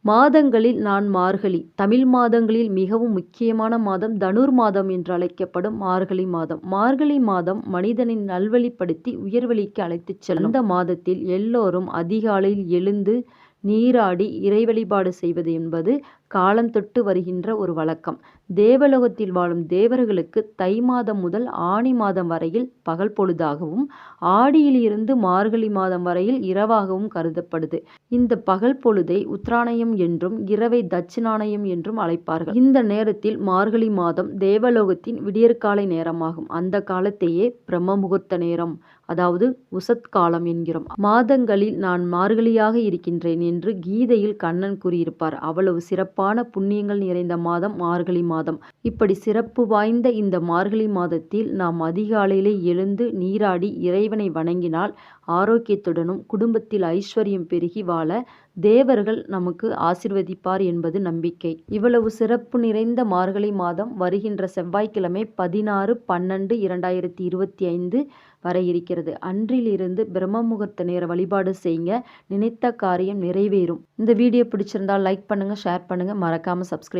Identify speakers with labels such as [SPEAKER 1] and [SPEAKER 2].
[SPEAKER 1] மாதங்களில் நான் மார்கழி. தமிழ் மாதங்களில் மிகவும் முக்கியமான மாதம் தனுர் மாதம் என்று அழைக்கப்படும் மார்கழி மாதம். மார்கழி மாதம் மனிதனின் நல்வழிப்படுத்தி உயர்வழிக்கு அழைத்துச் செல்லும். அந்த மாதத்தில் எல்லோரும் அதிகாலையில் எழுந்து நீராடி இறை வழிபாடு செய்வது என்பது காலம் தொட்டு வருகின்ற ஒரு வழக்கம். தேவலோகத்தில் வாழும் தேவர்களுக்கு தை மாதம் முதல் ஆனி மாதம் வரையில் பகல் பொழுதாகவும், ஆடியில் இருந்து மார்கழி மாதம் வரையில் இரவாகவும் கருதப்படுது. இந்த பகல் பொழுதை உத்தராயணம் என்றும் இரவை தட்சிணாயனம் என்றும் அழைப்பார்கள். இந்த நேரத்தில் மார்கழி மாதம் தேவலோகத்தின் விடியற்காலை நேரமாகும். அந்த காலத்தையே பிரம்ம முகூர்த்த நேரம், அதாவது உசத் காலம் என்கிறோம். மாதங்களில் நான் மார்கழியாக இருக்கின்றேன் என்று கீதையில் கண்ணன் கூறியிருப்பார். அவ்வளவு சிறப்பான புண்ணியங்கள் நிறைந்த மாதம் மார்கழி மாதம். இப்படி சிறப்பு வாய்ந்த இந்த மார்கழி மாதத்தில் நாம் அதிகாலையிலே எழுந்து நீராடி இறைவனை வணங்கினால் ஆரோக்கியத்துடனும் குடும்பத்தில் ஐஸ்வர்யம் பெருகி வாழ தேவர்கள் நமக்கு ஆசிர்வதிப்பார் என்பது நம்பிக்கை. இவ்வளவு சிறப்பு நிறைந்த மார்கழி மாதம் வருகின்ற செவ்வாய்க்கிழமை 16/12/2025 வர இருக்கிறது. அன்றிலிருந்து பிரம்ம முகூர்த்த நேர வழிபாடு செய்யுங்க. நினைத்த காரியம் நிறைவேறும். இந்த வீடியோ பிடிச்சிருந்தால் லைக் பண்ணுங்க, ஷேர் பண்ணுங்க, மறக்காம சப்ஸ்கிரைப்